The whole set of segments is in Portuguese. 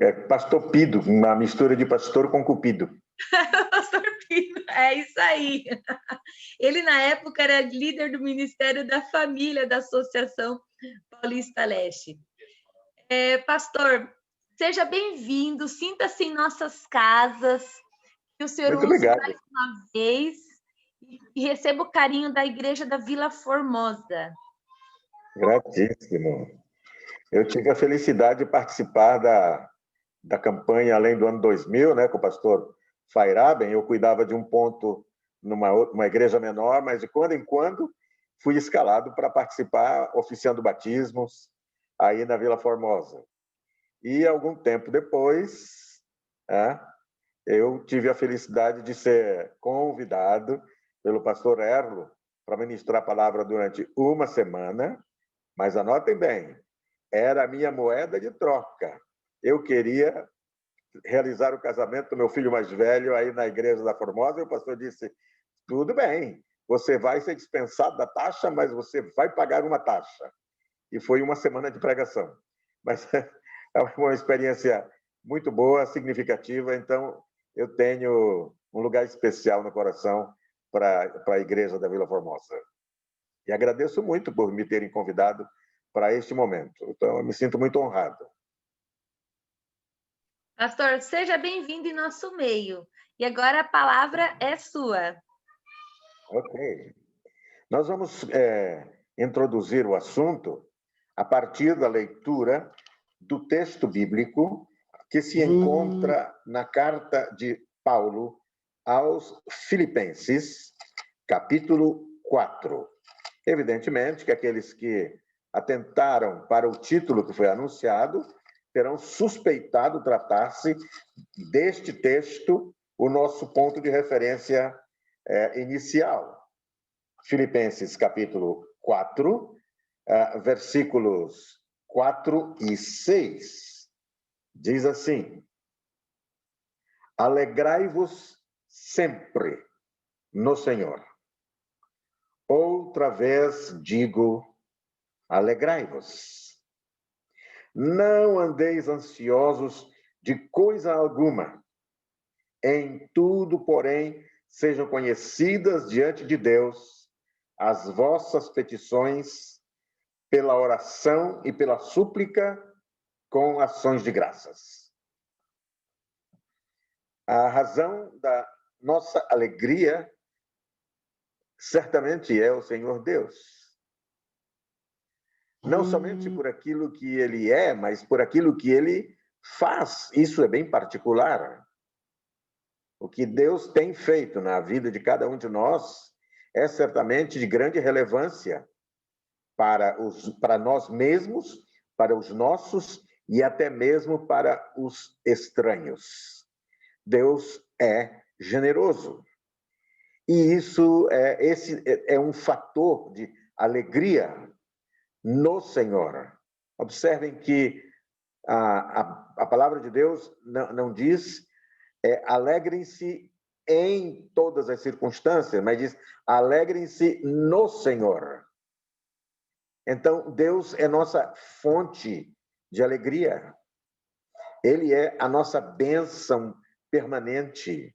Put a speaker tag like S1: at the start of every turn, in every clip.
S1: É Pastor Pido, uma mistura de pastor com cupido.
S2: Pastor Pido, é isso aí. Ele, na época, era líder do Ministério da Família da Associação Paulista Leste. Pastor, seja bem-vindo, sinta-se em nossas casas, que o Senhor
S1: Muito
S2: use
S1: obrigado.
S2: mais uma vez e receba o carinho da Igreja da Vila Formosa.
S1: Gratíssimo. Eu tive a felicidade de participar da campanha Além do Ano 2000, né, com o pastor Fairaben. Eu cuidava de um ponto numa igreja menor, mas de quando em quando fui escalado para participar, oficiando batismos aí na Vila Formosa. E algum tempo depois, eu tive a felicidade de ser convidado pelo pastor Erlo para ministrar a palavra durante uma semana, mas anotem bem, era a minha moeda de troca. Eu queria realizar o casamento do meu filho mais velho aí na igreja da Formosa, e o pastor disse, tudo bem, você vai ser dispensado da taxa, mas você vai pagar uma taxa. E foi uma semana de pregação. Mas é uma experiência muito boa, significativa, então eu tenho um lugar especial no coração para a igreja da Vila Formosa. E agradeço muito por me terem convidado para este momento. Então, eu me sinto muito honrado.
S2: Pastor, seja bem-vindo em nosso meio. E agora a palavra é sua.
S1: Ok. Nós vamos introduzir o assunto a partir da leitura do texto bíblico que se encontra na carta de Paulo aos Filipenses, capítulo 4. Evidentemente que aqueles que atentaram para o título que foi anunciado terão suspeitado tratar-se deste texto o nosso ponto de referência inicial. Filipenses, capítulo 4, versículos 4 e 6. Diz assim: alegrai-vos sempre no Senhor. Outra vez digo, alegrai-vos. Não andeis ansiosos de coisa alguma. Em tudo, porém, sejam conhecidas diante de Deus as vossas petições pela oração e pela súplica com ações de graças. A razão da nossa alegria certamente é o Senhor Deus. Não somente por aquilo que Ele é, mas por aquilo que Ele faz. Isso é bem particular. O que Deus tem feito na vida de cada um de nós é certamente de grande relevância para nós mesmos, para os nossos e até mesmo para os estranhos. Deus é generoso. E esse é um fator de alegria no Senhor. Observem que a palavra de Deus não diz alegrem-se em todas as circunstâncias, mas diz alegrem-se no Senhor. Então, Deus é nossa fonte de alegria. Ele é a nossa bênção permanente,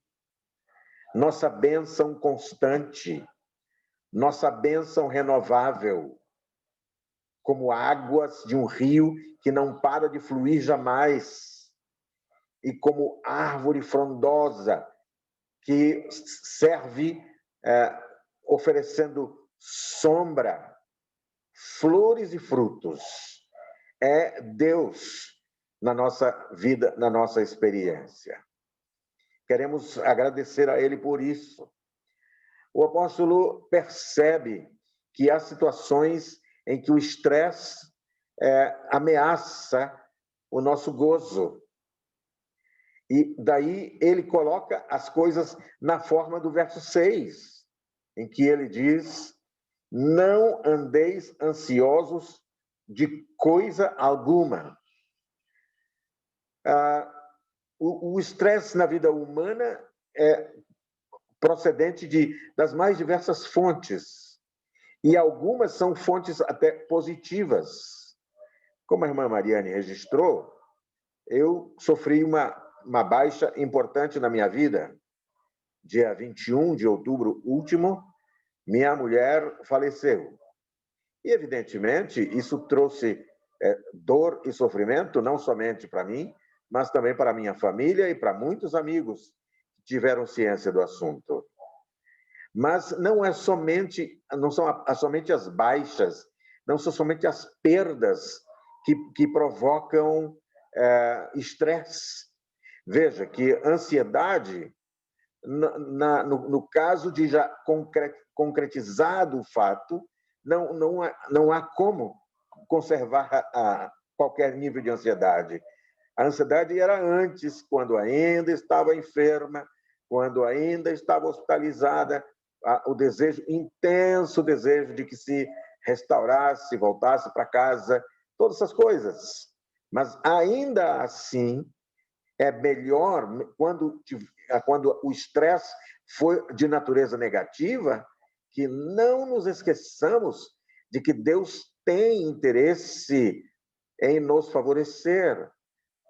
S1: nossa bênção constante, nossa bênção renovável, como águas de um rio que não para de fluir jamais, e como árvore frondosa que serve oferecendo sombra, flores e frutos. É Deus na nossa vida, na nossa experiência. Queremos agradecer a Ele por isso. O apóstolo percebe que há situações em que o estresse ameaça o nosso gozo. E daí ele coloca as coisas na forma do verso 6, em que ele diz: não andeis ansiosos de coisa alguma. O estresse na vida humana é procedente das mais diversas fontes, e algumas são fontes até positivas, Como a irmã Mariane registrou, eu sofri uma baixa importante na minha vida. Dia 21 de outubro último, minha mulher faleceu. E, evidentemente, isso trouxe dor e sofrimento, não somente para mim, mas também para minha família e para muitos amigos que tiveram ciência do assunto. Mas não são somente as baixas, não são somente as perdas que provocam estresse. Veja que ansiedade, no caso de já concretizado o fato, não há como conservar qualquer nível de ansiedade. A ansiedade era antes, quando ainda estava enferma, quando ainda estava hospitalizada, o intenso desejo de que se restaurasse, voltasse para casa, todas essas coisas. Mas ainda assim, é melhor, quando o estresse for de natureza negativa, que não nos esqueçamos de que Deus tem interesse em nos favorecer,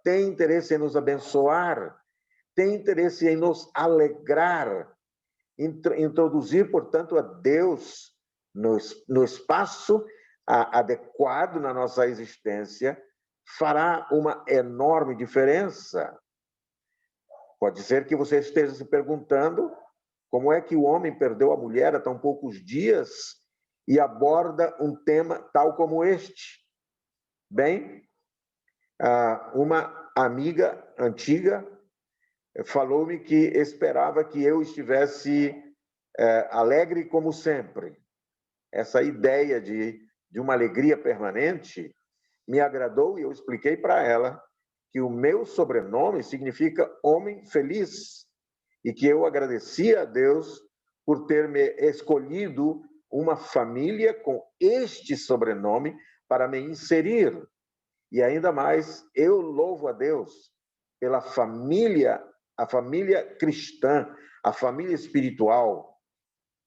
S1: tem interesse em nos abençoar, tem interesse em nos alegrar, introduzir, portanto, a Deus no espaço adequado na nossa existência, fará uma enorme diferença. Pode ser que você esteja se perguntando como é que o homem perdeu a mulher há tão poucos dias e aborda um tema tal como este. Bem, uma amiga antiga falou-me que esperava que eu estivesse alegre como sempre. Essa ideia de uma alegria permanente me agradou e eu expliquei para ela que o meu sobrenome significa homem feliz e que eu agradecia a Deus por ter me escolhido uma família com este sobrenome para me inserir. E ainda mais, eu louvo a Deus pela família, a família cristã, a família espiritual,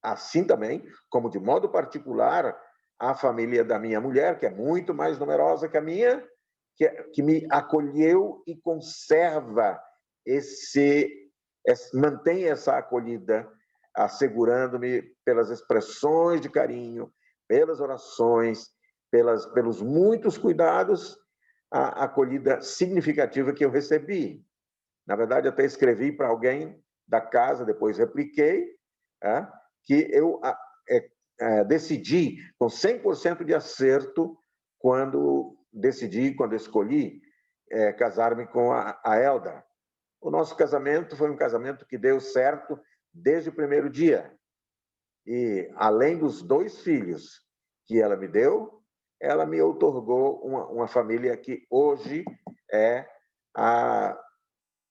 S1: assim também, como de modo particular, a família da minha mulher, que é muito mais numerosa que a minha, que me acolheu e conserva mantém essa acolhida, assegurando-me pelas expressões de carinho, pelas orações, pelos muitos cuidados, a acolhida significativa que eu recebi. Na verdade, até escrevi para alguém da casa, depois repliquei, que eu decidi com 100% de acerto quando escolhi casar-me com a Elda. O nosso casamento foi um casamento que deu certo desde o primeiro dia. E, além dos 2 filhos que ela me deu, ela me outorgou uma família que hoje é a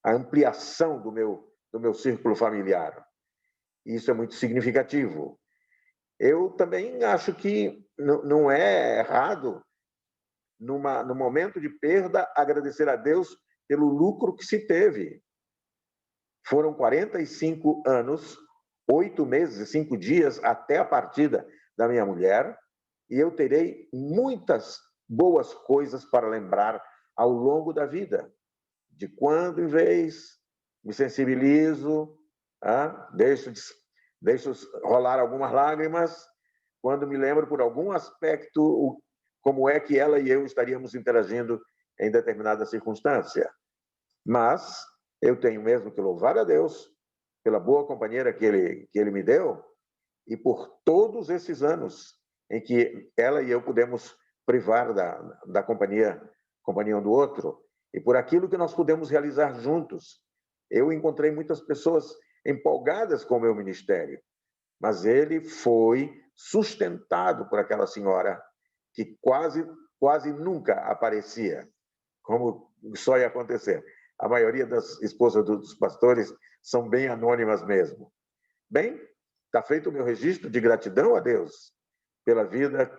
S1: ampliação do meu círculo familiar. Isso é muito significativo. Eu também acho que não é errado, no momento de perda, agradecer a Deus pelo lucro que se teve. Foram 45 anos, 8 meses e 5 dias até a partida da minha mulher, e eu terei muitas boas coisas para lembrar ao longo da vida. De quando em vez me sensibilizo, deixo rolar algumas lágrimas, quando me lembro por algum aspecto como é que ela e eu estaríamos interagindo em determinada circunstância. Mas eu tenho mesmo que louvar a Deus pela boa companheira que ele me deu e por todos esses anos em que ela e eu pudemos privar da companhia um do outro e por aquilo que nós pudemos realizar juntos. Eu encontrei muitas pessoas empolgadas com o meu ministério, mas ele foi sustentado por aquela senhora que quase nunca aparecia, como só ia acontecer. A maioria das esposas dos pastores são bem anônimas mesmo. Bem, está feito o meu registro de gratidão a Deus pela vida,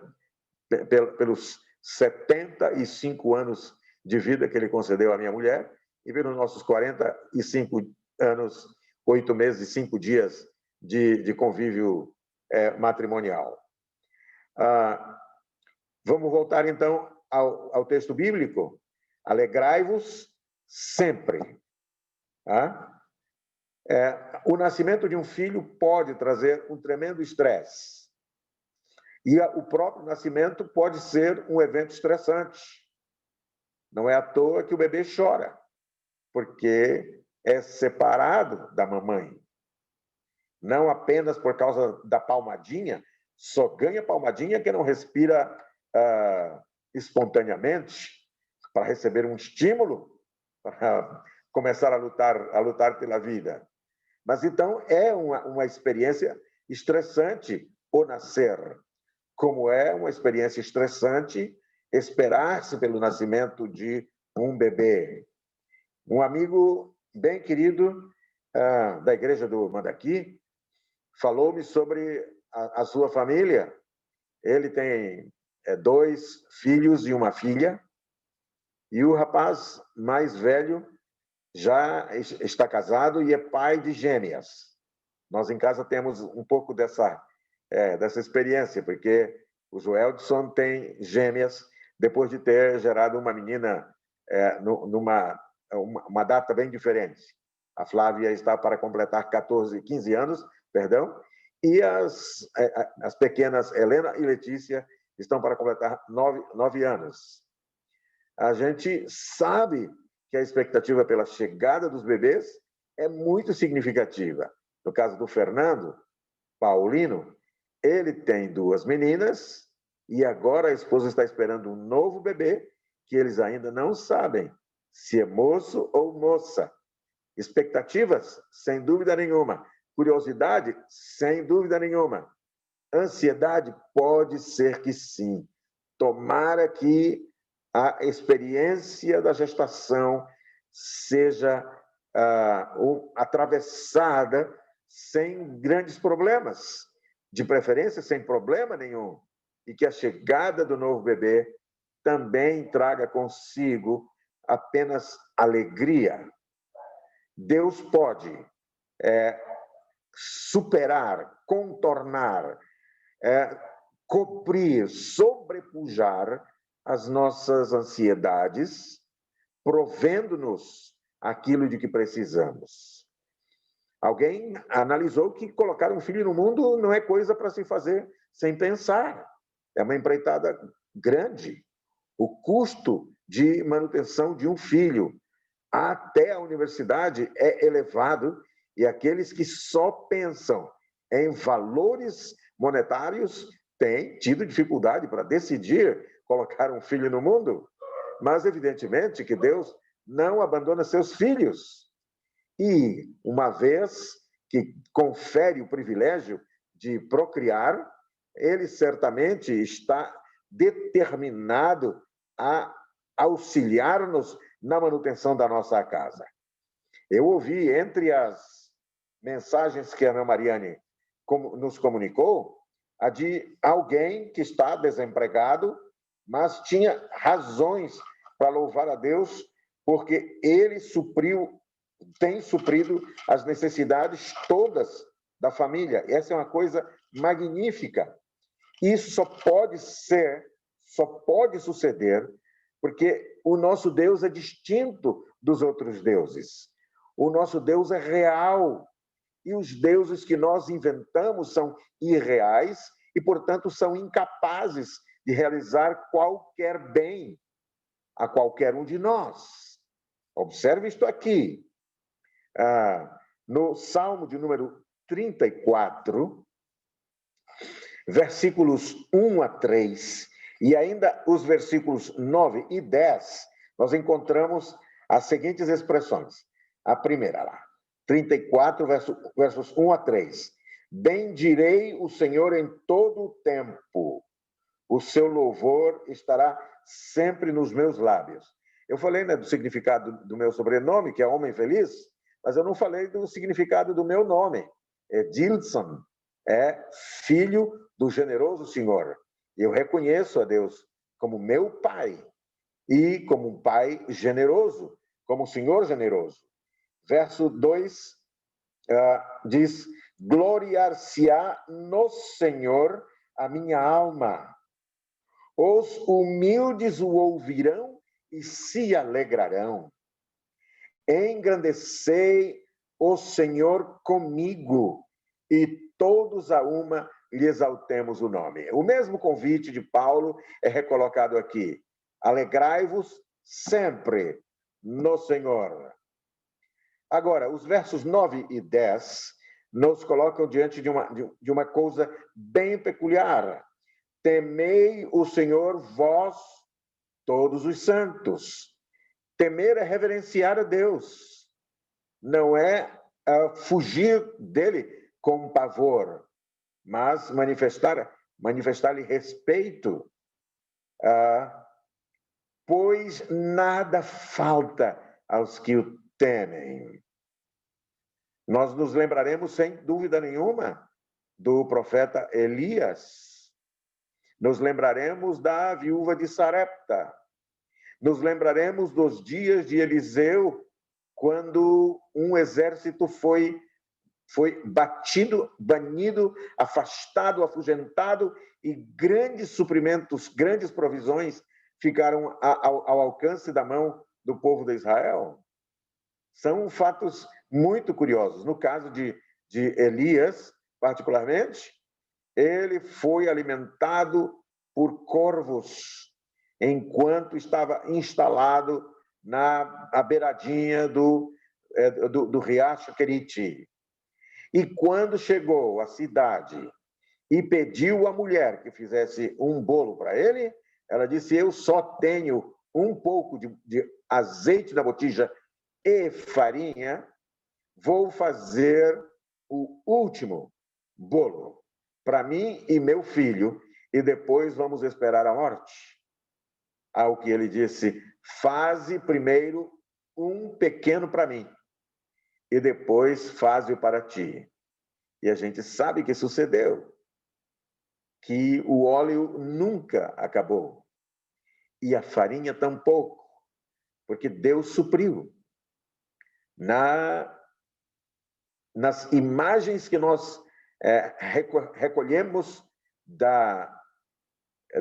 S1: pelos 75 anos de vida que ele concedeu à minha mulher e pelos nossos 45 anos, 8 meses e 5 dias de convívio matrimonial. Vamos voltar, então, ao texto bíblico, alegrai-vos sempre. Tá? O nascimento de um filho pode trazer um tremendo estresse. E o próprio nascimento pode ser um evento estressante. Não é à toa que o bebê chora, porque é separado da mamãe. Não apenas por causa da palmadinha, só ganha palmadinha quem não respira espontaneamente para receber um estímulo, para começar a lutar pela vida. Mas então é uma experiência estressante o nascer, como é uma experiência estressante esperar-se pelo nascimento de um bebê. Um amigo bem querido da igreja do Mandaqui falou-me sobre a sua família. Ele tem 2 filhos e uma filha, e o rapaz mais velho já está casado e é pai de gêmeas. Nós em casa temos um pouco dessa experiência, porque o Joeldson tem gêmeas depois de ter gerado uma menina numa uma data bem diferente. A Flávia está para completar 15 anos, perdão, e as pequenas Helena e Letícia estão para completar 9 anos. A gente sabe que a expectativa pela chegada dos bebês é muito significativa. No caso do Fernando Paulino, ele tem 2 meninas e agora a esposa está esperando um novo bebê que eles ainda não sabem se é moço ou moça. Expectativas? Sem dúvida nenhuma. Curiosidade? Sem dúvida nenhuma. Ansiedade? Pode ser que sim. Tomara que a experiência da gestação seja atravessada sem grandes problemas, de preferência sem problema nenhum, e que a chegada do novo bebê também traga consigo apenas alegria. Deus pode superar, contornar, cobrir, sobrepujar as nossas ansiedades, provendo-nos aquilo de que precisamos. Alguém analisou que colocar um filho no mundo não é coisa para se fazer sem pensar. É uma empreitada grande. O custo de manutenção de um filho até a universidade é elevado, e aqueles que só pensam em valores monetários têm tido dificuldade para decidir colocar um filho no mundo. Mas, evidentemente, que Deus não abandona seus filhos. E, uma vez que confere o privilégio de procriar, ele certamente está determinado a auxiliar-nos na manutenção da nossa casa. Eu ouvi, entre as mensagens que a Ana Mariane nos comunicou, a de alguém que está desempregado, mas tinha razões para louvar a Deus, porque ele tem suprido as necessidades todas da família. Essa é uma coisa magnífica. Isso só pode suceder porque o nosso Deus é distinto dos outros deuses. O nosso Deus é real. E os deuses que nós inventamos são irreais e, portanto, são incapazes de realizar qualquer bem a qualquer um de nós. Observe isto aqui. No Salmo de número 34, versículos 1 a 3, e ainda os versículos 9 e 10, nós encontramos as seguintes expressões. A primeira lá, 34, versos 1 a 3. Bendirei o Senhor em todo o tempo, o seu louvor estará sempre nos meus lábios. Eu falei, né, do significado do meu sobrenome, que é Homem Feliz, mas eu não falei do significado do meu nome. Dilson é filho do generoso Senhor. Eu reconheço a Deus como meu Pai e como um Pai generoso, como um Senhor generoso. Verso 2 diz: gloriar-se-á no Senhor a minha alma. Os humildes o ouvirão e se alegrarão. Engrandecei o Senhor comigo, e todos a uma lhe exaltemos o nome. O mesmo convite de Paulo é recolocado aqui. Alegrai-vos sempre no Senhor. Agora, os versos 9 e 10 nos colocam diante de uma coisa bem peculiar. Temei o Senhor, vós, todos os santos. Temer é reverenciar a Deus, não é fugir dele com pavor, mas manifestar-lhe respeito, pois nada falta aos que o temem. Nós nos lembraremos, sem dúvida nenhuma, do profeta Elias. Nos lembraremos da viúva de Sarepta. Nos lembraremos dos dias de Eliseu, quando um exército foi batido, banido, afastado, afugentado, e grandes suprimentos, grandes provisões ficaram ao alcance da mão do povo de Israel. São fatos muito curiosos. No caso de Elias, particularmente, ele foi alimentado por corvos enquanto estava instalado à beiradinha do riacho Querite. E quando chegou à cidade e pediu à mulher que fizesse um bolo para ele, ela disse: eu só tenho um pouco de azeite na botija e farinha, vou fazer o último bolo para mim e meu filho, e depois vamos esperar a morte. Ao que ele disse: faze primeiro um pequeno para mim, e depois faze-o para ti. E a gente sabe que sucedeu, que o óleo nunca acabou, e a farinha tampouco, porque Deus supriu. Nas imagens que nós recolhemos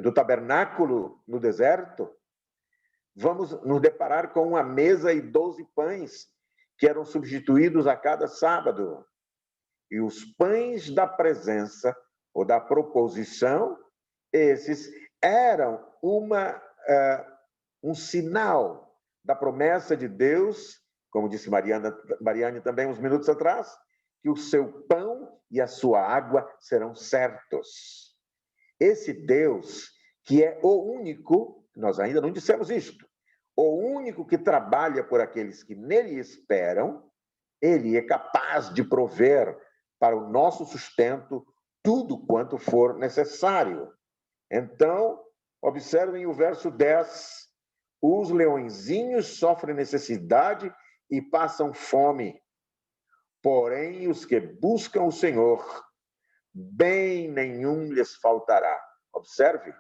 S1: do tabernáculo no deserto, vamos nos deparar com uma mesa e 12 pães que eram substituídos a cada sábado. E os pães da presença ou da proposição, esses eram um sinal da promessa de Deus, como disse Mariane também uns minutos atrás, que o seu pão e a sua água serão certos. Esse Deus, que é o único, nós ainda não dissemos isto, o único que trabalha por aqueles que nele esperam, ele é capaz de prover para o nosso sustento tudo quanto for necessário. Então, observem o verso 10. Os leõezinhos sofrem necessidade e passam fome, porém os que buscam o Senhor, bem nenhum lhes faltará. Observe,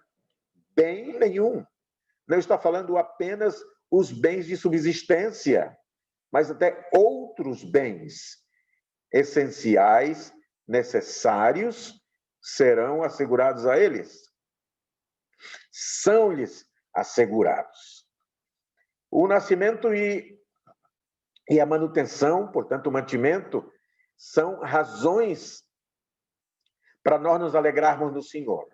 S1: bem nenhum. Não está falando apenas os bens de subsistência, mas até outros bens essenciais, necessários, serão assegurados a eles. São-lhes assegurados. O nascimento e a manutenção, portanto, o mantimento, são razões para nós nos alegrarmos no Senhor.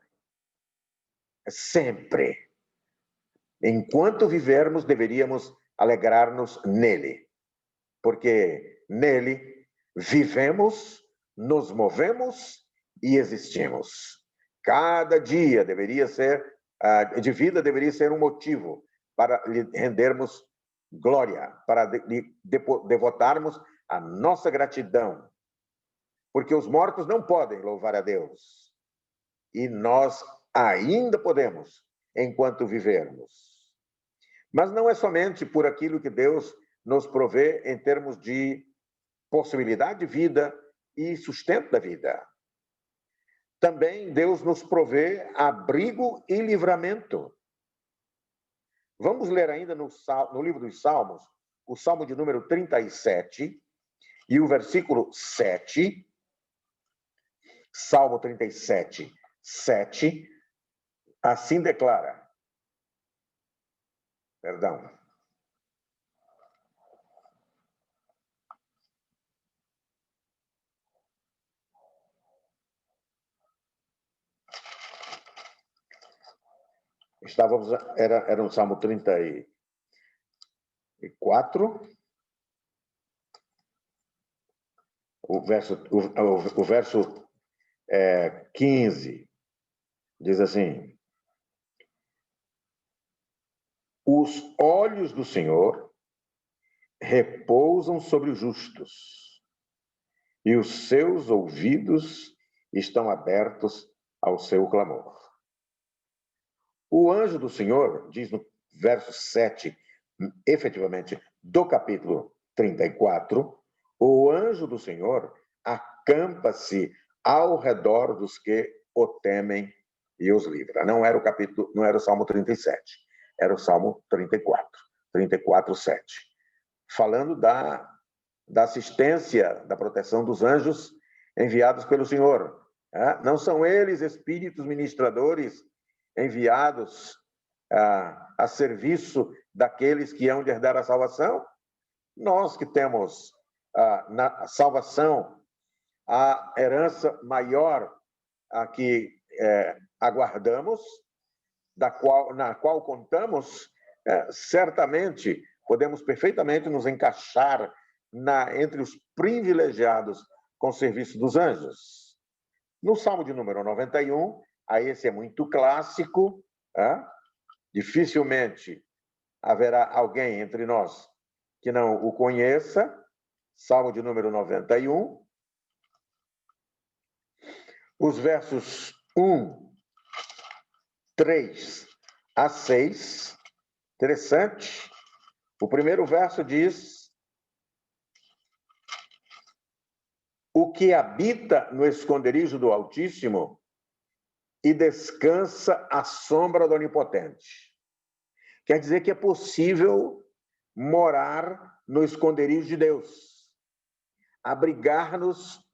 S1: Sempre. Enquanto vivermos, deveríamos alegrar-nos nele, porque nele vivemos, nos movemos e existimos. Cada dia de vida deveria ser um motivo para lhe rendermos glória, para devotarmos a nossa gratidão, porque os mortos não podem louvar a Deus, e nós ainda podemos, enquanto vivermos. Mas não é somente por aquilo que Deus nos provê em termos de possibilidade de vida e sustento da vida. Também Deus nos provê abrigo e livramento. Vamos ler ainda no livro dos Salmos, o Salmo de número 37 e o versículo 7. Salmo 37, 7. assim declara. Perdão. Era no Salmo 34, o verso 15, diz assim: os olhos do Senhor repousam sobre os justos, e os seus ouvidos estão abertos ao seu clamor. O anjo do Senhor, diz no verso 7, efetivamente, do capítulo 34, o anjo do Senhor acampa-se ao redor dos que o temem e os livra. Não era o Salmo 37, era o Salmo 34, 7. Falando da assistência, da proteção dos anjos enviados pelo Senhor. Não são eles espíritos ministradores enviados a serviço daqueles que hão de herdar a salvação? Nós que temos na salvação a herança maior a que aguardamos, na qual contamos, certamente podemos perfeitamente nos encaixar entre os privilegiados com o serviço dos anjos. No Salmo de número 91, esse é muito clássico, dificilmente haverá alguém entre nós que não o conheça. Salmo de número 91, os versos 1, 3 a 6, interessante. O primeiro verso diz: o que habita no esconderijo do Altíssimo e descansa à sombra do Onipotente. Quer dizer que é possível morar no esconderijo de Deus, abrigar-nos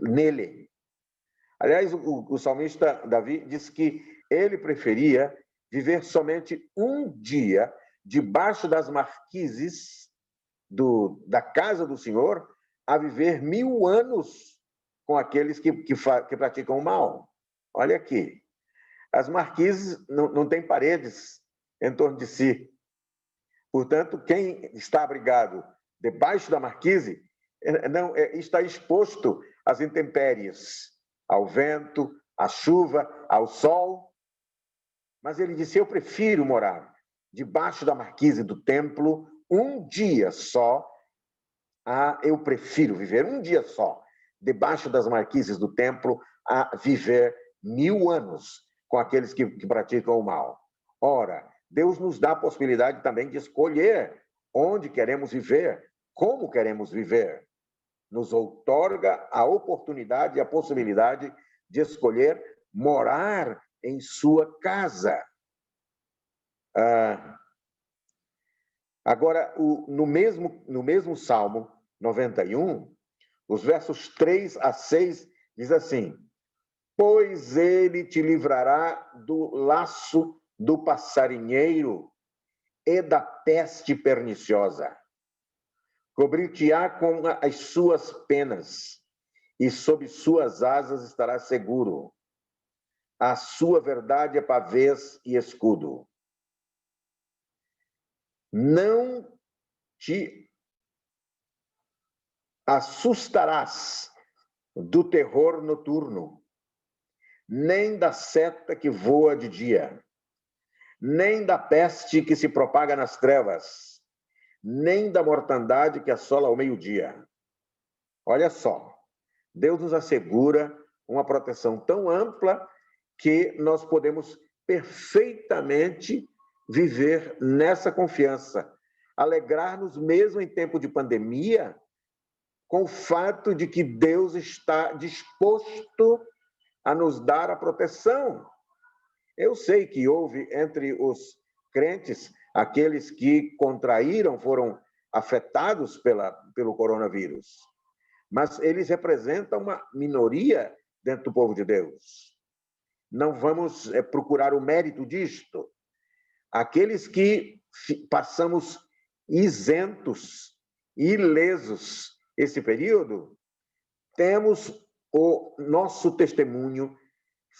S1: nele. Aliás, o salmista Davi diz que ele preferia viver somente um dia debaixo das marquises da casa do Senhor a viver 1000 anos com aqueles que praticam o mal. Olha aqui, as marquises não têm paredes em torno de si. Portanto, quem está abrigado debaixo da marquise está exposto às intempéries, ao vento, à chuva, ao sol. Mas ele disse: eu prefiro morar debaixo da marquise do templo um dia só. Eu prefiro viver um dia só debaixo das marquises do templo a viver 1000 anos com aqueles que praticam o mal. Ora, Deus nos dá a possibilidade também de escolher onde queremos viver, como queremos viver. Nos outorga a oportunidade e a possibilidade de escolher morar em sua casa. Agora, no mesmo Salmo 91, os versos 3 a 6, diz assim: pois ele te livrará do laço do passarinheiro e da peste perniciosa. Cobrir-te-á com as suas penas, e sob suas asas estarás seguro. A sua verdade é pavês e escudo. Não te assustarás do terror noturno, nem da seta que voa de dia, nem da peste que se propaga nas trevas, nem da mortandade que assola ao meio-dia. Olha só, Deus nos assegura uma proteção tão ampla que nós podemos perfeitamente viver nessa confiança, alegrar-nos mesmo em tempo de pandemia, com o fato de que Deus está disposto a nos dar a proteção. Eu sei que houve entre os crentes aqueles que foram afetados pelo coronavírus, mas eles representam uma minoria dentro do povo de Deus. não vamos procurar o mérito disto. Aqueles que passamos isentos, ilesos esse período, temos o nosso testemunho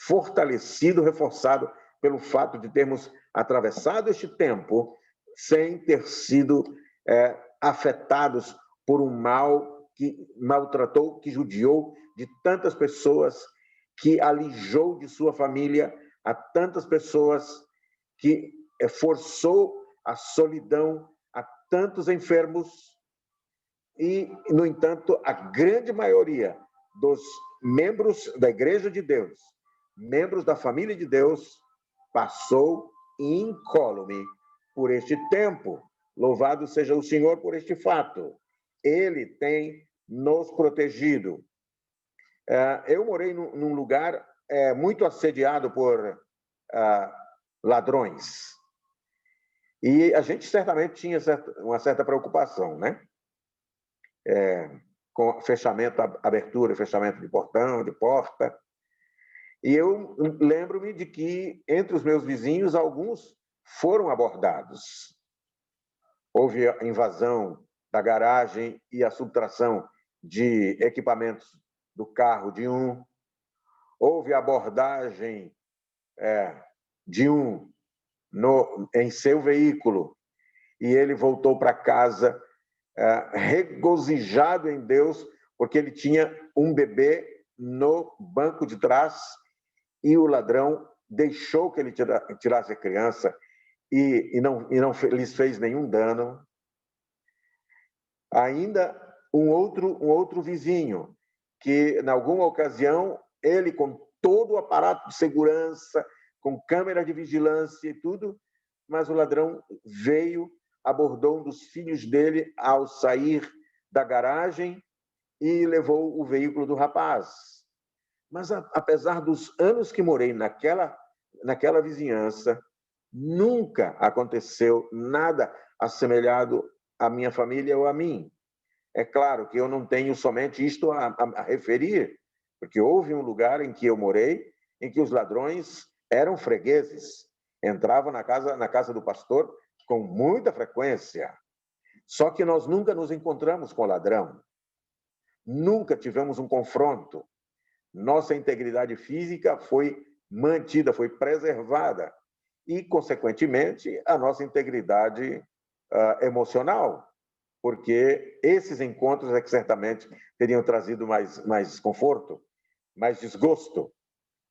S1: fortalecido, reforçado pelo fato de termos atravessado este tempo sem ter sido afetados por um mal que maltratou, que judiou de tantas pessoas, que alijou de sua família a tantas pessoas, que forçou a solidão a tantos enfermos. E, no entanto, a grande maioria dos membros da Igreja de Deus, membros da família de Deus, passou incólume por este tempo. Louvado seja o Senhor por este fato. Ele tem nos protegido. Eu morei num lugar muito assediado por ladrões. E a gente certamente tinha uma certa preocupação, né? Com fechamento, abertura e fechamento de portão, de porta. E eu lembro-me de que, entre os meus vizinhos, alguns foram abordados. Houve a invasão da garagem e a subtração de equipamentos do carro de um. Houve abordagem de um em seu veículo, e ele voltou para casa regozijado em Deus, porque ele tinha um bebê no banco de trás e o ladrão deixou que ele tirasse a criança e não lhes fez nenhum dano. Ainda um outro vizinho, que, em alguma ocasião, ele, com todo o aparato de segurança, com câmera de vigilância e tudo, mas o ladrão veio, abordou um dos filhos dele ao sair da garagem e levou o veículo do rapaz. Mas, apesar dos anos que morei naquela vizinhança, nunca aconteceu nada assemelhado à minha família ou a mim. É claro que eu não tenho somente isto a referir, porque houve um lugar em que eu morei em que os ladrões eram fregueses, entravam na casa do pastor com muita frequência. Só que nós nunca nos encontramos com o ladrão, nunca tivemos um confronto. Nossa integridade física foi mantida, foi preservada e, consequentemente, a nossa integridade emocional, porque esses encontros é que certamente teriam trazido mais desconforto, mais desgosto.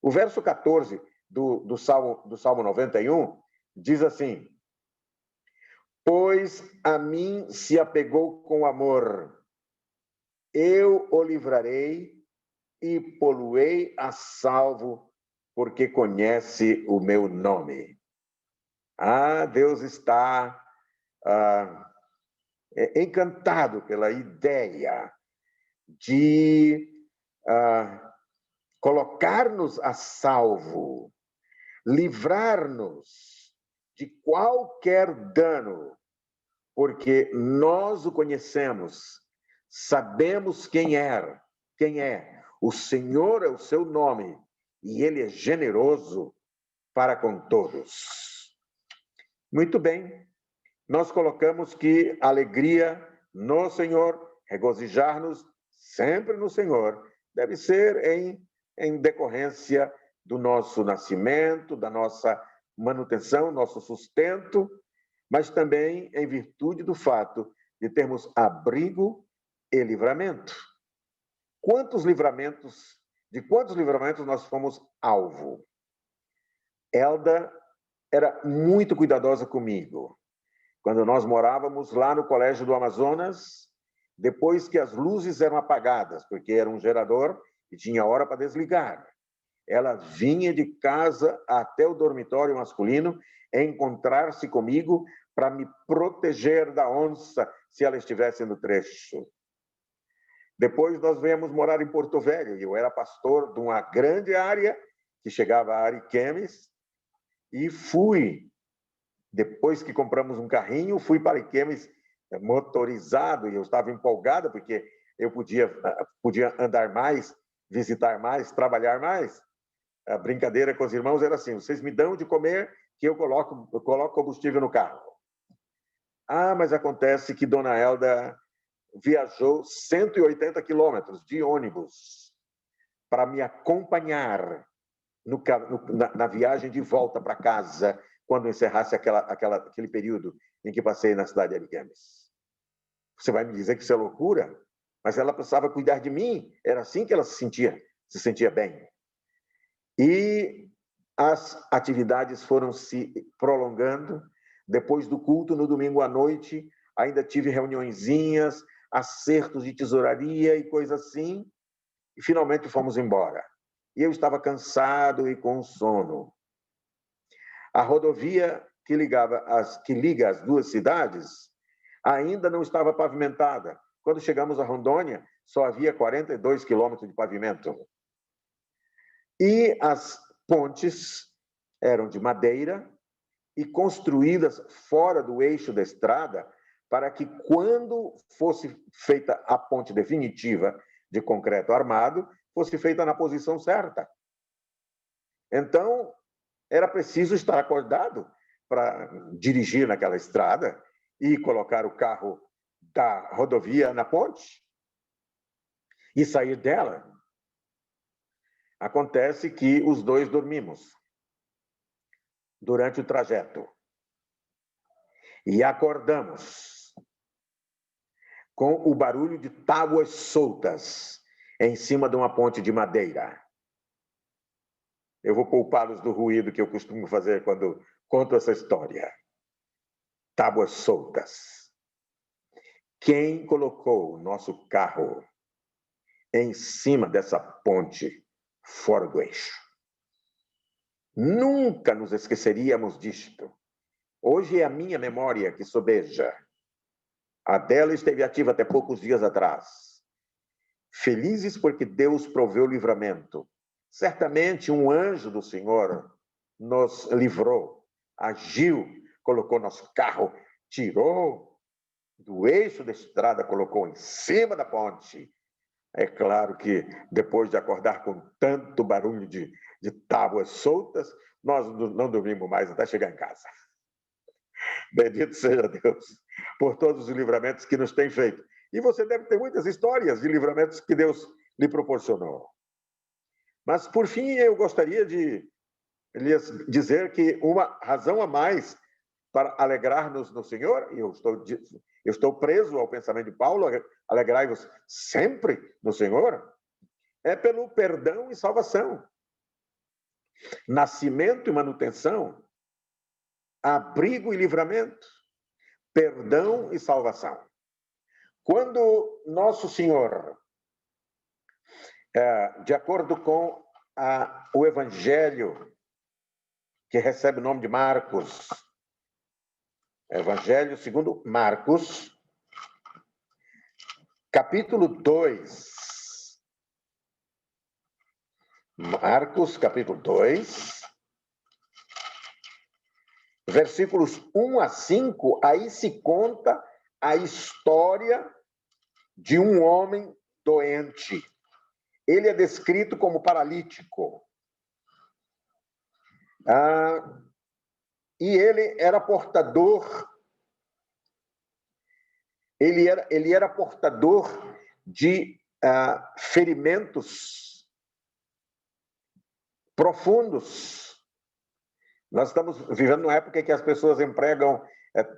S1: O verso 14 do Salmo 91 diz assim: pois a mim se apegou com amor, eu o livrarei e poluei a salvo, porque conhece o meu nome. Deus está encantado pela ideia de colocar-nos a salvo, livrar-nos de qualquer dano, porque nós o conhecemos, sabemos quem é. O Senhor é o seu nome e Ele é generoso para com todos. Muito bem, nós colocamos que alegria no Senhor, regozijar-nos sempre no Senhor, deve ser em decorrência do nosso nascimento, da nossa manutenção, nosso sustento, mas também em virtude do fato de termos abrigo e livramento. De quantos livramentos nós fomos alvo? Elda era muito cuidadosa comigo. Quando nós morávamos lá no Colégio do Amazonas, depois que as luzes eram apagadas, porque era um gerador e tinha hora para desligar, ela vinha de casa até o dormitório masculino encontrar-se comigo para me proteger da onça se ela estivesse no trecho. Depois nós viemos morar em Porto Velho, e eu era pastor de uma grande área que chegava a Ariquemes, e depois que compramos um carrinho, fui para Ariquemes motorizado, e eu estava empolgado porque eu podia andar mais, visitar mais, trabalhar mais. A brincadeira com os irmãos era assim: vocês me dão de comer que eu coloco combustível no carro. Mas acontece que Dona Elda viajou 180 quilômetros de ônibus para me acompanhar na viagem de volta para casa, quando encerrasse aquele período em que passei na cidade de Ariquemes. Você vai me dizer que isso é loucura? Mas ela precisava cuidar de mim, era assim que ela se sentia bem. E as atividades foram se prolongando. Depois do culto, no domingo à noite, ainda tive reuniõezinhas, acertos de tesouraria e coisa assim, e finalmente fomos embora. E eu estava cansado e com sono. A rodovia que liga as duas cidades ainda não estava pavimentada. Quando chegamos a Rondônia, só havia 42 quilômetros de pavimento. E as pontes eram de madeira e construídas fora do eixo da estrada para que, quando fosse feita a ponte definitiva de concreto armado, fosse feita na posição certa. Então, era preciso estar acordado para dirigir naquela estrada e colocar o carro da rodovia na ponte e sair dela. Acontece que os dois dormimos durante o trajeto e acordamos com o barulho de tábuas soltas em cima de uma ponte de madeira. Eu vou poupá-los do ruído que eu costumo fazer quando conto essa história. Tábuas soltas. Quem colocou o nosso carro em cima dessa ponte fora do eixo? Nunca nos esqueceríamos disto. Hoje é a minha memória que sobeja. A dela esteve ativa até poucos dias atrás. Felizes porque Deus proveu livramento. Certamente um anjo do Senhor nos livrou, agiu, colocou nosso carro, tirou do eixo da estrada, colocou em cima da ponte. É claro que depois de acordar com tanto barulho de tábuas soltas, nós não dormimos mais até chegar em casa. Bendito seja Deus por todos os livramentos que nos tem feito. E você deve ter muitas histórias de livramentos que Deus lhe proporcionou. Mas, por fim, eu gostaria de lhes dizer que uma razão a mais para alegrar-nos no Senhor, e eu estou preso ao pensamento de Paulo, alegrai-vos sempre no Senhor, é pelo perdão e salvação. Nascimento e manutenção, abrigo e livramento, perdão e salvação. Quando Nosso Senhor, de acordo com o Evangelho, que recebe o nome de Marcos, Evangelho segundo Marcos, capítulo 2. Marcos, capítulo 2, versículos 1 a 5, aí se conta a história de um homem doente. Ele é descrito como paralítico. E ele era portador, ele era portador de ferimentos profundos. Nós estamos vivendo uma época em que as pessoas empregam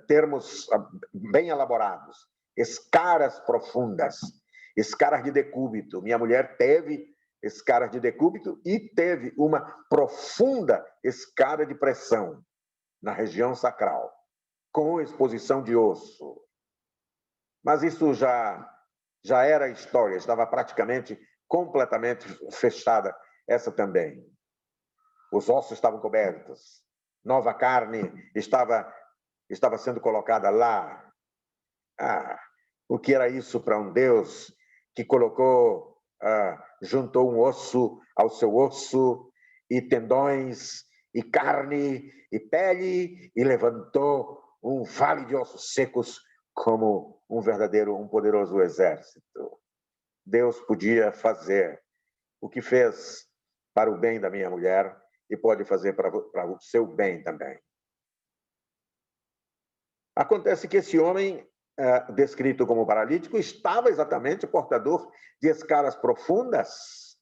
S1: termos bem elaborados, escaras profundas, escaras de decúbito. Minha mulher teve escaras de decúbito e teve uma profunda escara de pressão na região sacral, com exposição de osso. Mas isso já era história, estava praticamente, completamente fechada essa também. Os ossos estavam cobertos, nova carne estava sendo colocada lá. O que era isso para um Deus que colocou, juntou um osso ao seu osso, e tendões, e carne, e pele, e levantou um vale de ossos secos como um poderoso exército. Deus podia fazer o que fez para o bem da minha mulher e pode fazer para o seu bem também. Acontece que esse homem, descrito como paralítico, estava exatamente portador de escaras profundas.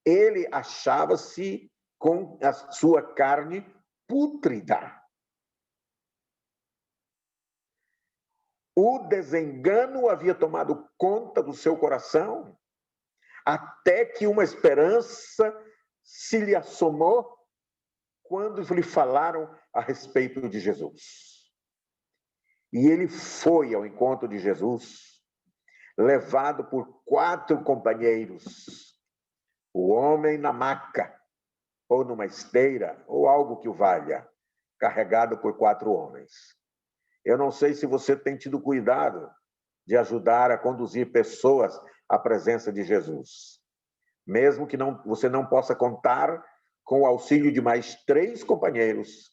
S1: Ele achava-se com a sua carne pútrida. O desengano havia tomado conta do seu coração, até que uma esperança se lhe assomou quando lhe falaram a respeito de Jesus. E ele foi ao encontro de Jesus, levado por 4 companheiros, o homem na maca, ou numa esteira, ou algo que o valha, carregado por 4 homens. Eu não sei se você tem tido cuidado de ajudar a conduzir pessoas à presença de Jesus. Mesmo que você não possa contar com o auxílio de mais 3 companheiros,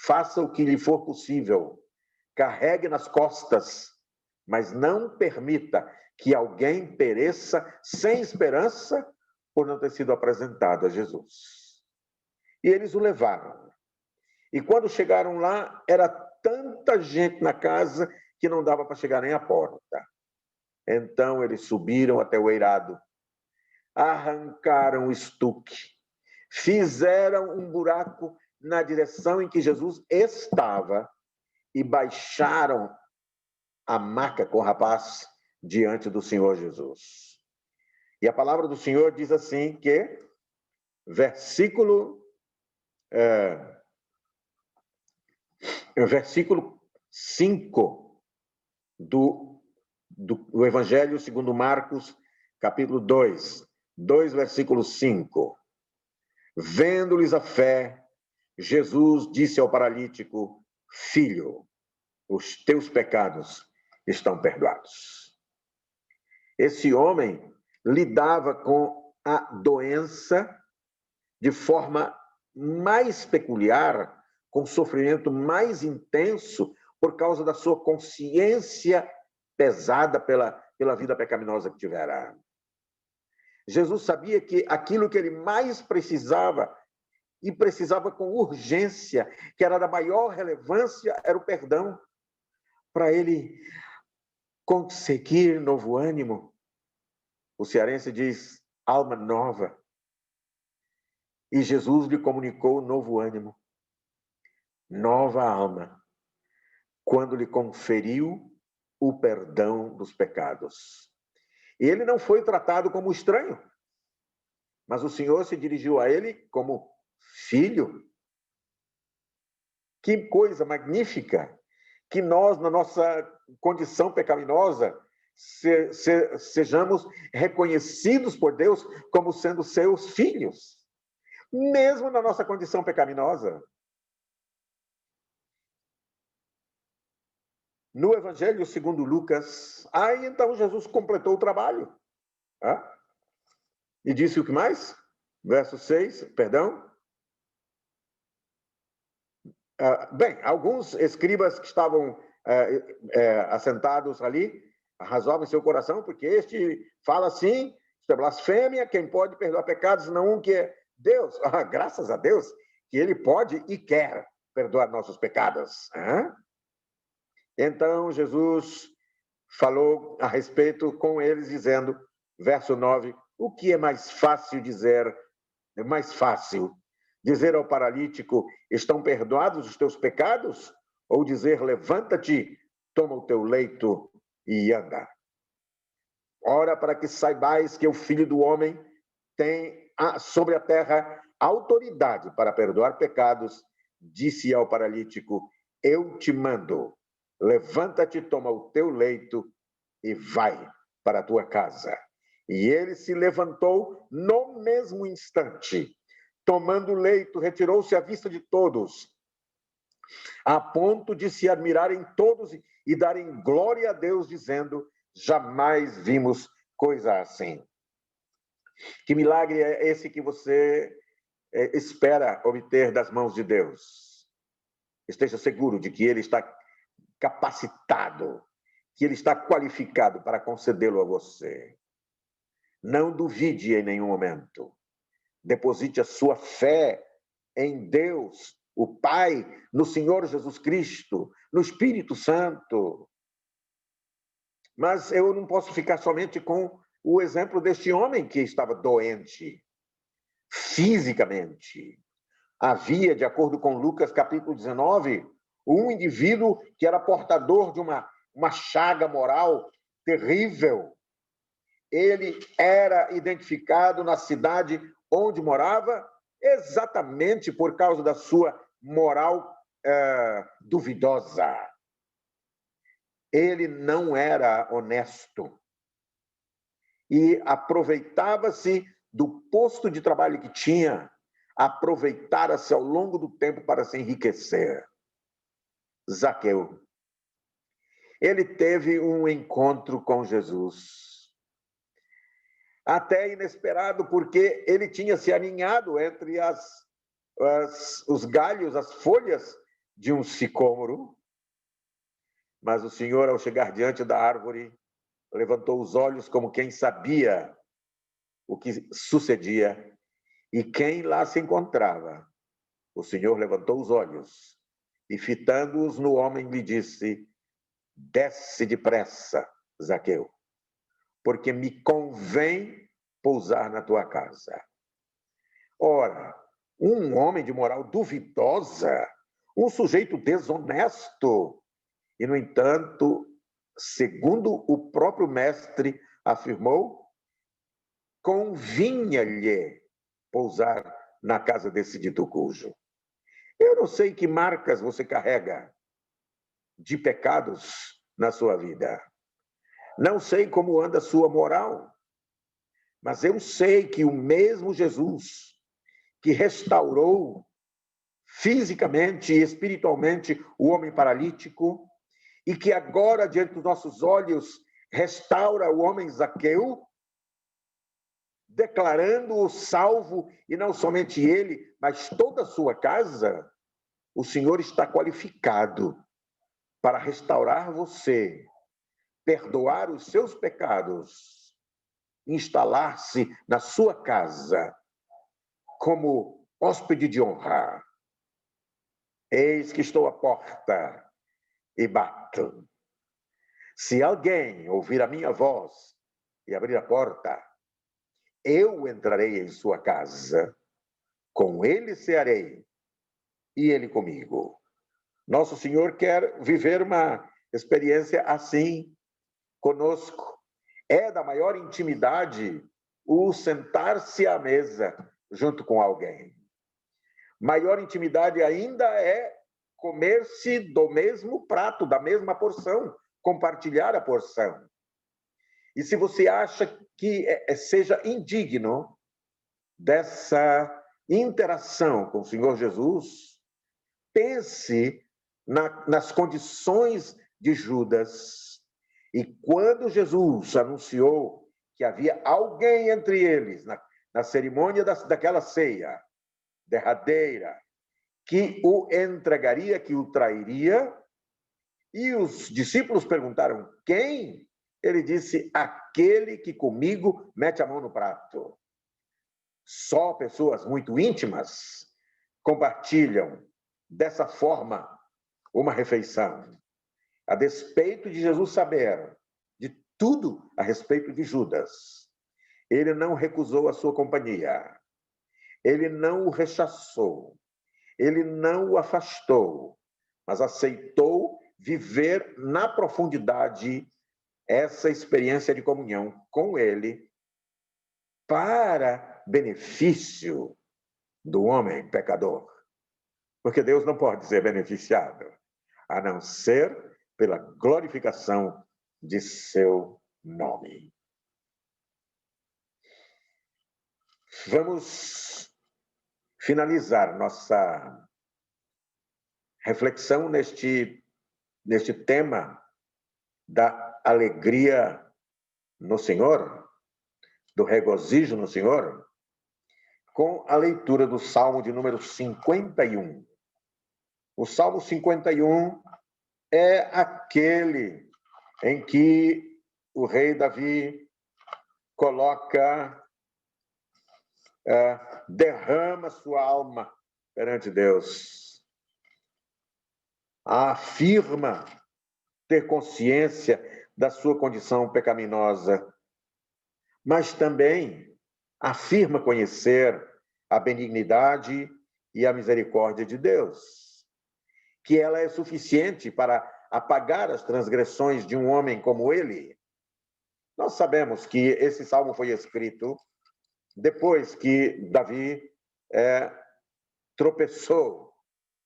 S1: faça o que lhe for possível. Carregue nas costas, mas não permita que alguém pereça sem esperança por não ter sido apresentado a Jesus. E eles o levaram. E quando chegaram lá, era tanta gente na casa que não dava para chegar nem à porta. Então eles subiram até o eirado, arrancaram o estuque, fizeram um buraco na direção em que Jesus estava e baixaram a maca com o rapaz diante do Senhor Jesus. E a palavra do Senhor diz assim que, versículo 5 do Evangelho segundo Marcos, capítulo 2, versículo 5. Vendo-lhes a fé, Jesus disse ao paralítico: Filho, os teus pecados estão perdoados. Esse homem lidava com a doença de forma mais peculiar, com sofrimento mais intenso, por causa da sua consciência pesada pela vida pecaminosa que tivera. Jesus sabia que aquilo que ele mais precisava, e precisava com urgência, que era da maior relevância, era o perdão, para ele conseguir novo ânimo. O cearense diz, alma nova. E Jesus lhe comunicou novo ânimo, nova alma, quando lhe conferiu o perdão dos pecados. E ele não foi tratado como estranho, mas o Senhor se dirigiu a ele como filho. Que coisa magnífica! Que nós, na nossa condição pecaminosa, sejamos reconhecidos por Deus como sendo seus filhos, mesmo na nossa condição pecaminosa. No Evangelho segundo Lucas, aí então Jesus completou o trabalho. E disse o que mais? Verso 6, perdão. Bem, alguns escribas que estavam assentados ali razoavam em seu coração, porque este fala assim, isto é blasfêmia, quem pode perdoar pecados, não um que é Deus. Graças a Deus que ele pode e quer perdoar nossos pecados. Então Jesus falou a respeito com eles, dizendo, verso 9, o que é mais fácil dizer? É mais fácil dizer ao paralítico, estão perdoados os teus pecados? Ou dizer, levanta-te, toma o teu leito e anda. Ora, para que saibais que o Filho do Homem tem sobre a terra autoridade para perdoar pecados, disse ao paralítico, eu te mando, levanta-te, toma o teu leito e vai para a tua casa. E ele se levantou no mesmo instante. Tomando o leito, retirou-se à vista de todos, a ponto de se admirarem todos e darem glória a Deus, dizendo, jamais vimos coisa assim. Que milagre é esse que você espera obter das mãos de Deus? Esteja seguro de que ele está capacitado, que ele está qualificado para concedê-lo a você. Não duvide em nenhum momento. Deposite a sua fé em Deus, o Pai, no Senhor Jesus Cristo, no Espírito Santo. Mas eu não posso ficar somente com o exemplo deste homem que estava doente, fisicamente. Havia, de acordo com Lucas capítulo 19, um indivíduo que era portador de uma chaga moral terrível. Ele era identificado na cidade onde morava exatamente por causa da sua moral duvidosa. Ele não era honesto e aproveitava-se do posto de trabalho que tinha, aproveitara-se ao longo do tempo para se enriquecer. Zaqueu. Ele teve um encontro com Jesus, até inesperado, porque ele tinha se aninhado entre os galhos, as folhas de um sicômoro, mas o Senhor, ao chegar diante da árvore, levantou os olhos como quem sabia o que sucedia e quem lá se encontrava. O Senhor levantou os olhos e, fitando-os no homem, lhe disse: desce depressa, Zaqueu, porque me convém pousar na tua casa. Ora, um homem de moral duvidosa, um sujeito desonesto, e, no entanto, segundo o próprio mestre afirmou, convinha-lhe pousar na casa desse dito cujo. Eu não sei que marcas você carrega de pecados na sua vida. Não sei como anda a sua moral, mas eu sei que o mesmo Jesus que restaurou fisicamente e espiritualmente o homem paralítico e que agora, diante dos nossos olhos, restaura o homem Zaqueu, declarando-o salvo, e não somente ele, mas toda a sua casa, o Senhor está qualificado para restaurar você, perdoar os seus pecados, instalar-se na sua casa como hóspede de honra. Eis que estou à porta e bato. Se alguém ouvir a minha voz e abrir a porta, eu entrarei em sua casa, com ele cearei e ele comigo. Nosso Senhor quer viver uma experiência assim conosco. É da maior intimidade o sentar-se à mesa junto com alguém. Maior intimidade ainda é comer-se do mesmo prato, da mesma porção, compartilhar a porção. E se você acha que seja indigno dessa interação com o Senhor Jesus, pense nas condições de Judas. E quando Jesus anunciou que havia alguém entre eles, na cerimônia daquela ceia derradeira, que o entregaria, que o trairia, e os discípulos perguntaram: quem? Ele disse: aquele que comigo mete a mão no prato. Só pessoas muito íntimas compartilham dessa forma uma refeição. A despeito de Jesus saber de tudo a respeito de Judas, ele não recusou a sua companhia, ele não o rechaçou, ele não o afastou, mas aceitou viver na profundidade essa experiência de comunhão com ele para benefício do homem pecador. Porque Deus não pode ser beneficiado a não ser pela glorificação de seu nome. Vamos finalizar nossa reflexão neste tema da alegria no Senhor, do regozijo no Senhor, com a leitura do Salmo de número 51. O Salmo 51 é aquele em que o rei Davi coloca derrama sua alma perante Deus. Afirma ter consciência da sua condição pecaminosa, mas também afirma conhecer a benignidade e a misericórdia de Deus, que ela é suficiente para apagar as transgressões de um homem como ele. Nós sabemos que esse salmo foi escrito depois que Davi tropeçou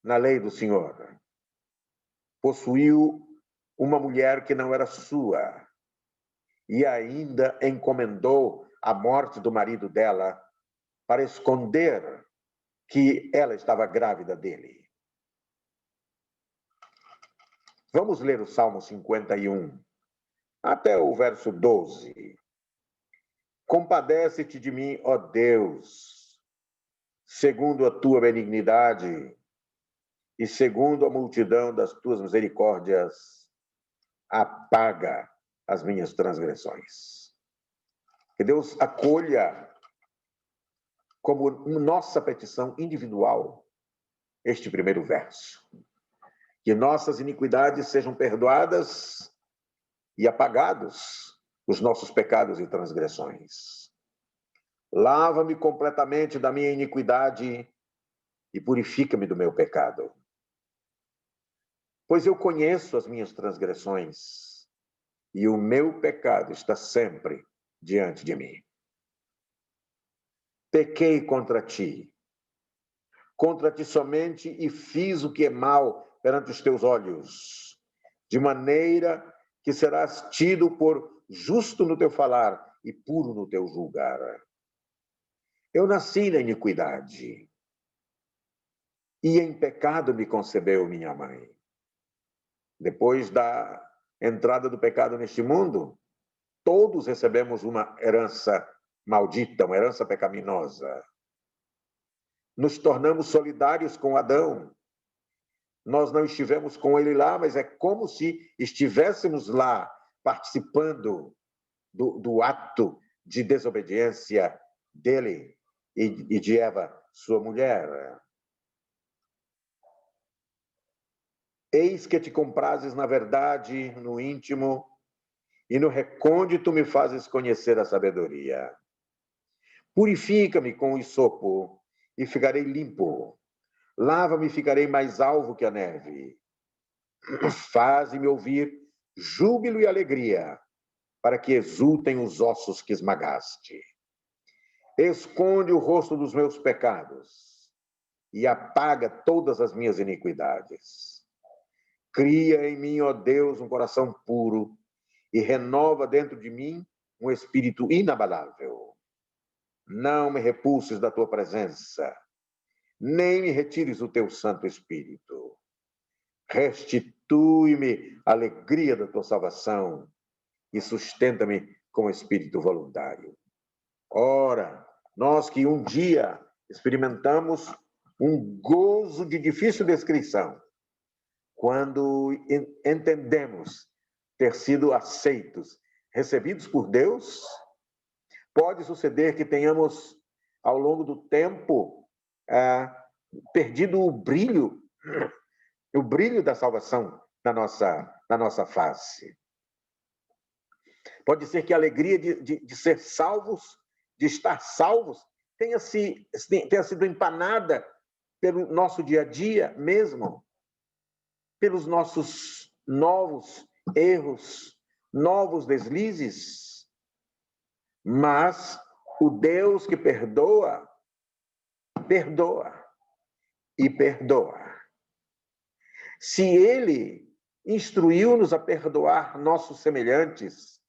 S1: na lei do Senhor. Possuiu uma mulher que não era sua e ainda encomendou a morte do marido dela para esconder que ela estava grávida dele. Vamos ler o Salmo 51, até o verso 12. Compadece-te de mim, ó Deus, segundo a tua benignidade e segundo a multidão das tuas misericórdias, apaga as minhas transgressões. Que Deus acolha como nossa petição individual este primeiro verso. Que nossas iniquidades sejam perdoadas e apagados os nossos pecados e transgressões. Lava-me completamente da minha iniquidade e purifica-me do meu pecado. Pois eu conheço as minhas transgressões e o meu pecado está sempre diante de mim. Pequei contra ti somente e fiz o que é mal perante os teus olhos, de maneira que serás tido por justo no teu falar e puro no teu julgar. Eu nasci na iniquidade, e em pecado me concebeu minha mãe. Depois da entrada do pecado neste mundo, todos recebemos uma herança maldita, uma herança pecaminosa. Nos tornamos solidários com Adão. Nós não estivemos com ele lá, mas é como se estivéssemos lá, participando do ato de desobediência dele e de Eva, sua mulher. Eis que te comprases na verdade, no íntimo, e no recôndito me fazes conhecer a sabedoria. Purifica-me com o hisopo, e ficarei limpo. Lava-me e ficarei mais alvo que a neve. Faze-me ouvir júbilo e alegria, para que exultem os ossos que esmagaste. Esconde o rosto dos meus pecados e apaga todas as minhas iniquidades. Cria em mim, ó Deus, um coração puro e renova dentro de mim um espírito inabalável. Não me repulses da tua presença, nem me retires o teu Santo Espírito. Restitui-me a alegria da tua salvação e sustenta-me com espírito voluntário. Ora, nós que um dia experimentamos um gozo de difícil descrição, quando entendemos ter sido aceitos, recebidos por Deus, pode suceder que tenhamos, ao longo do tempo, perdido o brilho da salvação na nossa face. Pode ser que a alegria de ser salvos, de estar salvos, tenha sido empanada pelo nosso dia a dia mesmo, pelos nossos novos erros, novos deslizes. Mas o Deus que perdoa, perdoa e perdoa. Se Ele instruiu-nos a perdoar nossos semelhantes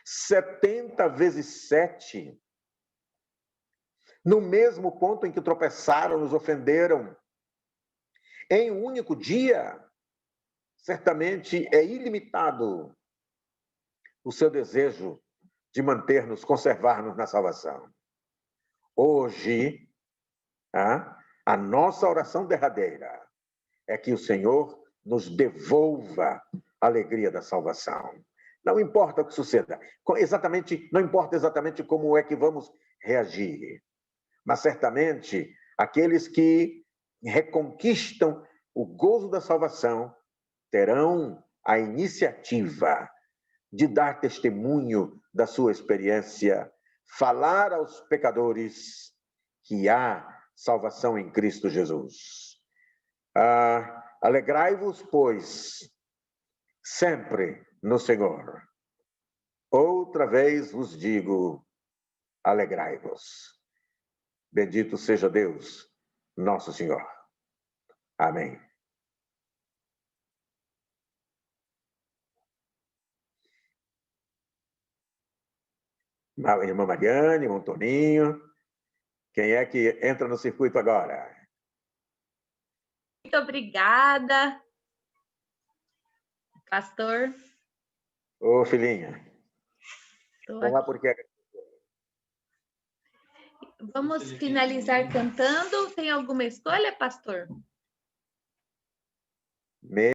S1: 70 vezes 7, no mesmo ponto em que tropeçaram, nos ofenderam, em um único dia, certamente é ilimitado o seu desejo de manter-nos, conservar-nos na salvação. Hoje, a nossa oração derradeira é que o Senhor nos devolva a alegria da salvação. Não importa o que suceda, não importa exatamente como é que vamos reagir, mas certamente aqueles que reconquistam o gozo da salvação terão a iniciativa de dar testemunho da sua experiência, falar aos pecadores que há salvação em Cristo Jesus. Alegrai-vos, pois, sempre no Senhor. Outra vez vos digo, alegrai-vos. Bendito seja Deus, nosso Senhor. Amém. Irmã Mariane, irmão Toninho, quem é que entra no circuito agora?
S2: Muito obrigada, pastor.
S1: Ô, filhinha. Vamos lá, porque...
S2: Vamos finalizar cantando. Tem alguma escolha, pastor?